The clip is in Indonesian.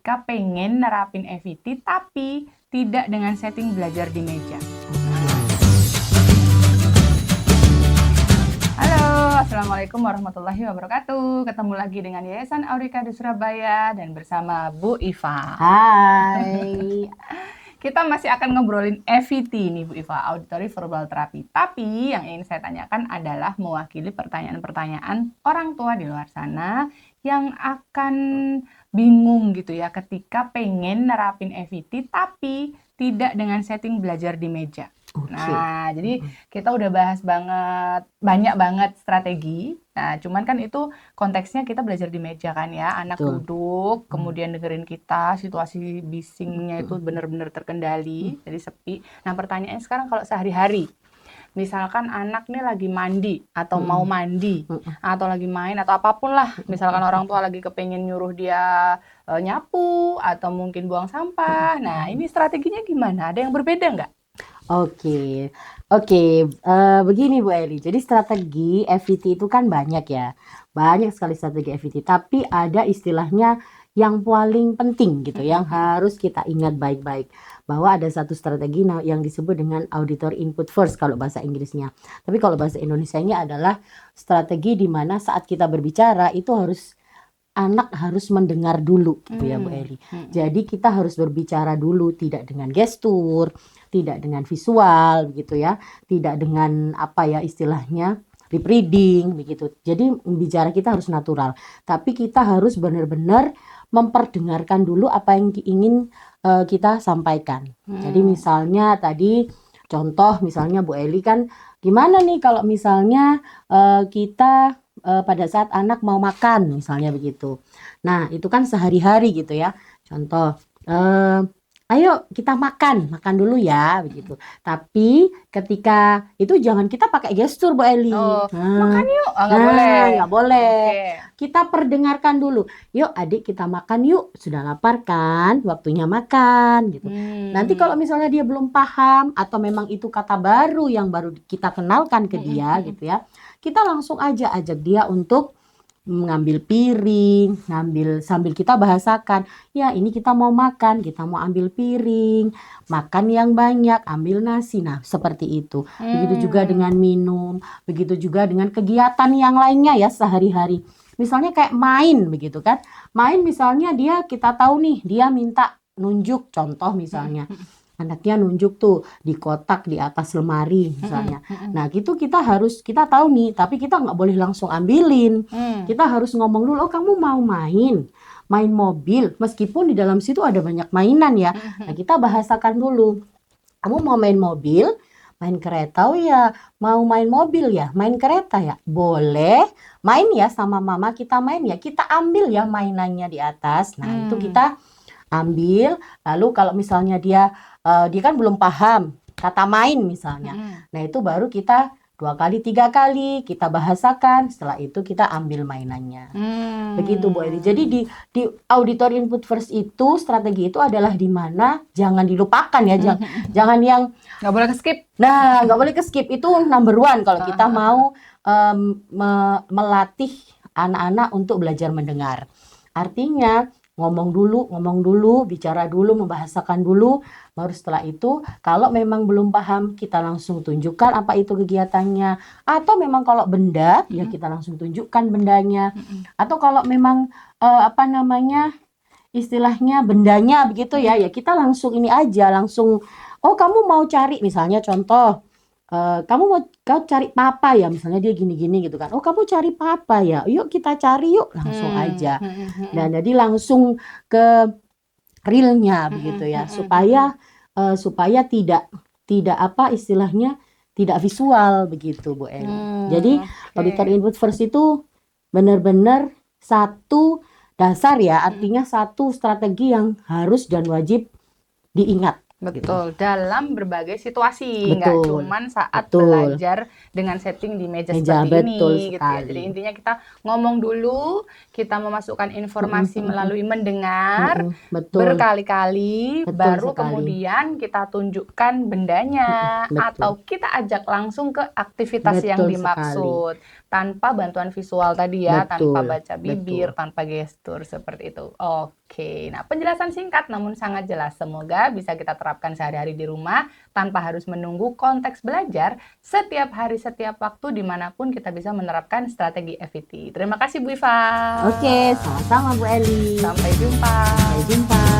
ketika pengen nerapin EVT tapi tidak dengan setting belajar di meja. Halo, Assalamualaikum warahmatullahi wabarakatuh. Ketemu lagi dengan Yayasan Aurika di Surabaya dan bersama Bu Iva. Hai. Kita masih akan ngobrolin EVT nih Bu Iva, Auditory Verbal Therapy. Tapi yang ingin saya tanyakan adalah mewakili pertanyaan-pertanyaan orang tua di luar sana yang akan bingung gitu ya ketika pengen nerapin EVT tapi tidak dengan setting belajar di meja. Nah, jadi kita udah bahas banyak banget strategi. Nah, cuman kan itu konteksnya kita belajar di meja kan ya, anak Betul. duduk, kemudian dengerin kita, situasi bisingnya itu benar-benar terkendali, jadi sepi. Nah, pertanyaannya sekarang kalau sehari-hari, misalkan anak nih lagi mandi atau mau mandi atau lagi main atau apapun lah, misalkan orang tua lagi kepengen nyuruh dia nyapu atau mungkin buang sampah. Nah, ini strateginya gimana? Ada yang berbeda nggak? Oke, begini Bu Eli. Jadi strategi EVT itu kan banyak ya, banyak sekali strategi EVT. Tapi ada istilahnya yang paling penting gitu, yang harus kita ingat baik-baik, bahwa ada satu strategi yang disebut dengan auditory input first kalau bahasa Inggrisnya. Tapi kalau bahasa Indonesianya adalah strategi di mana saat kita berbicara itu anak harus mendengar dulu gitu ya Bu Eli. Jadi kita harus berbicara dulu, tidak dengan gestur, tidak dengan visual begitu ya, tidak dengan apa ya istilahnya lip reading begitu. Jadi bicara kita harus natural, tapi kita harus benar-benar memperdengarkan dulu apa yang ingin kita sampaikan. Jadi misalnya tadi contoh misalnya Bu Eli kan gimana nih kalau misalnya kita pada saat anak mau makan misalnya begitu. Nah, itu kan sehari-hari gitu ya. Contoh, ayo kita makan dulu ya begitu. Tapi ketika itu jangan kita pakai gestur Bu Eli. Oh, makan yuk. Oh, nggak boleh. Nggak boleh. Oke. Kita perdengarkan dulu. Yuk adik kita makan yuk. Sudah lapar kan? Waktunya makan gitu. Nanti kalau misalnya dia belum paham atau memang itu kata baru yang baru kita kenalkan ke dia gitu ya. Kita langsung aja ajak dia untuk mengambil piring, sambil kita bahasakan, ya ini kita mau makan, kita mau ambil piring, makan yang banyak, ambil nasi. Nah, seperti itu. Begitu juga dengan minum, begitu juga dengan kegiatan yang lainnya ya sehari-hari. Misalnya kayak main begitu kan. Main misalnya kita tahu nih, dia minta nunjuk contoh misalnya. Anaknya nunjuk tuh di kotak di atas lemari misalnya. Nah gitu kita tahu nih, tapi kita nggak boleh langsung ambilin. Kita harus ngomong dulu, oh kamu mau main mobil, meskipun di dalam situ ada banyak mainan ya. Nah kita bahasakan dulu, kamu mau main mobil, main kereta, oh ya mau main mobil ya, main kereta ya, boleh main ya sama mama, kita main ya, kita ambil ya mainannya di atas. Nah itu kita ambil, lalu kalau misalnya dia kan belum paham kata main misalnya. Nah itu baru kita 2 kali 3 kali kita bahasakan, setelah itu kita ambil mainannya. Begitu Bu Eli. Jadi di auditory input first itu strategi itu adalah di mana jangan dilupakan ya, jangan yang Nggak boleh skip. Nah, nggak boleh ke skip, itu number one kalau kita mau melatih anak-anak untuk belajar mendengar. Artinya ngomong dulu, bicara dulu, membahasakan dulu, baru setelah itu kalau memang belum paham kita langsung tunjukkan apa itu kegiatannya, atau memang kalau benda ya kita langsung tunjukkan bendanya, atau kalau memang istilahnya bendanya begitu ya kita langsung ini aja, langsung oh kamu mau cari misalnya contoh kau cari papa ya, misalnya dia gini-gini gitu kan. Oh kamu cari papa ya, yuk kita cari yuk, langsung aja. Dan jadi langsung ke realnya begitu ya, supaya tidak apa istilahnya tidak visual begitu Bu Eli. Jadi auditory input first itu benar-benar satu dasar ya, artinya satu strategi yang harus dan wajib diingat. Betul, dalam berbagai situasi, nggak cuman saat Betul. belajar dengan setting di meja Meja, seperti betul ini, gitu ya. sekali. Jadi intinya kita ngomong dulu, kita memasukkan informasi melalui mendengar Betul. berkali-kali, Betul baru sekali. kemudian kita tunjukkan bendanya Betul. atau kita ajak langsung ke aktivitas yang Betul dimaksud. tanpa bantuan visual tadi ya, tanpa Betul, baca bibir, tanpa gestur seperti itu. Oke, nah penjelasan singkat namun sangat jelas. Semoga bisa kita terapkan sehari-hari di rumah tanpa harus menunggu konteks belajar setiap hari, setiap waktu, dimanapun kita bisa menerapkan strategi FET. Terima kasih Bu Iva. Oke, sama-sama Bu Eli. Sampai jumpa. Sampai jumpa.